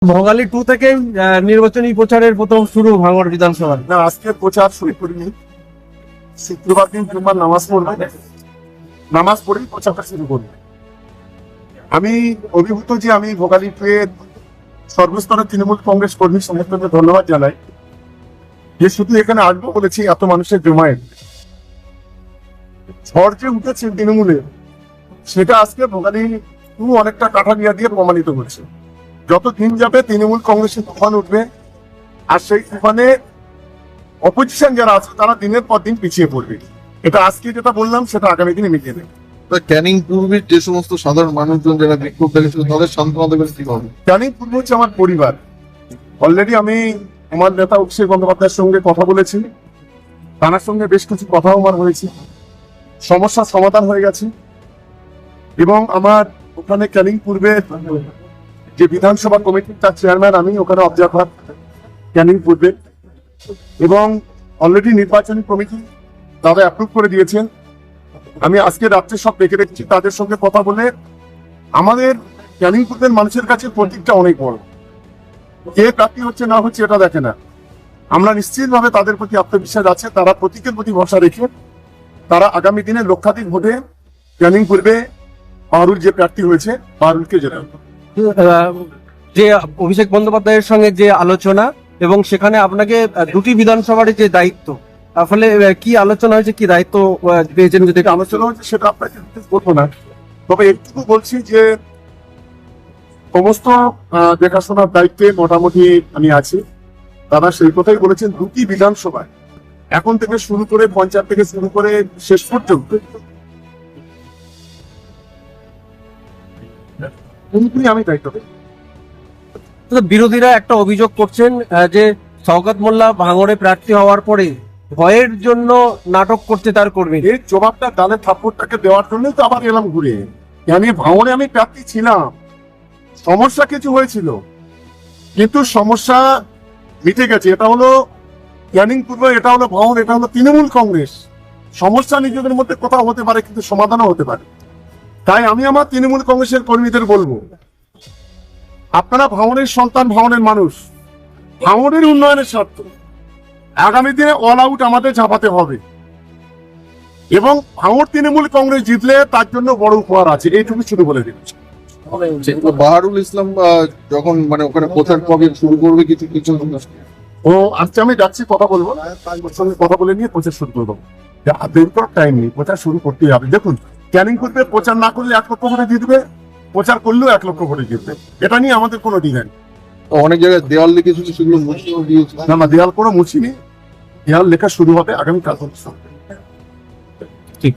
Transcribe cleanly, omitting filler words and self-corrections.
ভোগালী 2 থেকে নির্বাচনী প্রচারের প্রথম শুরু ভাঙড় বিধানসভা। না, আজকে প্রচার শুরু করিনি। শুক্রবার দিন জুম্মার নামাজ পড়বে, নামাজ পড়েই প্রচারটা শুরু করবে। আমি অভিভূত যে আমি ভোগালী 2 এর সর্বস্তরের তৃণমূল কংগ্রেস কর্মী সমর্থককে ধন্যবাদ জানাই যে শুধু এখানে আসবো বলেছি এত মানুষের জমায়েত। ঝড় যে উঠেছে তৃণমূলে সেটা আজকে ভোগালী 2 অনেকটা কাঠালিয়া দিয়ে প্রমাণিত করছে। যত দিন যাবে তৃণমূল কংগ্রেসের তুফান উঠবে, আর সেই তুফানে অপোজিশন যারা আছে তারা দিনের পর দিন পিছিয়ে পড়বে। এটা আজকে যেটা বললাম সেটা আগামী দিনে মিটিয়ে দেবে। ক্যানিং পূর্বের যে সমস্ত সাধারণ মানুষজন যারা বিক্ষোভ দেখেছিল তাদের সান্ত্বনা দেবেন কিভাবে? ক্যানিং পূর্ব হচ্ছে আমার পরিবার। অলরেডি আমি আমার নেতা অভিষেক বন্দ্যোপাধ্যায়ের সঙ্গে কথা বলেছি, তার সঙ্গে বেশ কিছু কথাও আমার হয়েছে, সমস্যার সমাধান হয়ে গেছে। এবং আমার ওখানে ক্যানিং পূর্বে যে বিধানসভা কমিটির তার চেয়ারম্যান আমি, ওখানে অবজারভার ক্যানিং পূর্বে, এবং অলরেডি নির্বাচনী কমিটি তারা অ্যাপ্রুভ করে দিয়েছেন। আমি আজকে রাত্রে সব দেখে রেখেছি, তাদের সঙ্গে কথা বলে আমাদের ক্যানিং পূর্বের মানুষের কাছে প্রতীকটা অনেক বড়। কে প্রার্থী হচ্ছে না হচ্ছে এটা দেখে না, আমরা নিশ্চিতভাবে তাদের প্রতি আত্মবিশ্বাস আছে। তারা প্রতীকের প্রতি ভরসা রেখে তারা আগামী দিনে লক্ষাধিক ভোটে ক্যানিং পূর্বে পারুল যে প্রার্থী হয়েছে পারুলকে জেতাবে। যে অভিষেক বন্দ্যোপাধ্যায়ের সঙ্গে যে আলোচনা এবং সেখানে আপনাকে দুটি বিধানসভার যে দায়িত্ব, আসলে কি আলোচনা হয়েছে, কি দায়িত্ব পেয়েছেন? যদি যেটা আলোচনা হচ্ছে সেটা আপনাকে বলবো না, তবে একটু বলছি যে সমস্ত দেখাশোনার দায়িত্বে মোটামুটি আমি আছি। তারা সেই কথাই বলেছেন দুটি বিধানসভায় এখন থেকে শুরু করে পঞ্চায়েত থেকে শুরু করে শেষ পর্যন্ত পুরোপুরি আমি দায়িত্ব পেয়েছি। বিরোধীরা একটা অভিযোগ করছেন যে শওকত মোল্লা ভাঙড়ে প্রার্থী হওয়ার পরে ভয়ের জন্য নাটক করছে তার কর্মী। এই জবাবটা গালে থাপ্পড়টাকে দেওয়ার জন্য তো আবার এলাম ঘুরে। আমি ভাঙড়ে আমি প্রার্থী ছিলাম, সমস্যা কিছু হয়েছিল কিন্তু সমস্যা মিটে গেছে। এটা হলো ক্যানিং পূর্ব, এটা হলো ভাঙড়, এটা হলো তৃণমূল কংগ্রেস। সমস্যা নিজেদের মধ্যে কোথাও হতে পারে কিন্তু সমাধানও হতে পারে। তাই আমি আমার তৃণমূল কংগ্রেসের কর্মীদের বলবো, আপনারা ভাঙড়ের সন্তান, ভাঙড়ের মানুষ, ভাঙড়ের উন্নয়নের স্বার্থ আগামী দিনে অল আউট আমাদের ঝাঁপাতে হবে। এবং ভাঙড় তৃণমূল কংগ্রেস জিতলে তার জন্য বড় উপহার আছে, এইটুকু শুধু বলে দিচ্ছি। বাহারুল ইসলাম যখন মানে ওখানে প্রচার কবে শুরু করবে কিছু কিছু ও আজকে আমি যাচ্ছি, কথা বলবো, ওর সঙ্গে কথা বলে নিয়ে প্রচার শুরু করবো। দেরি করার টাইম নেই, প্রচার শুরু করতেই হবে। দেখুন, ক্যানিং পূর্বে প্রচার না করলে 1 লক্ষ ভোটে জিতবে, প্রচার করলেও 1 লক্ষ ভোটে জিতবে। এটা নিয়ে আমাদের কোনো দ্বিধা নেই। অনেক জায়গায় দেওয়াল লিখেছিল সেগুলো মুছিয়ে দিয়েছে। না, দেওয়াল কোনো মুছিনি, দেওয়াল লেখা শুরু হবে আগামীকাল। ঠিক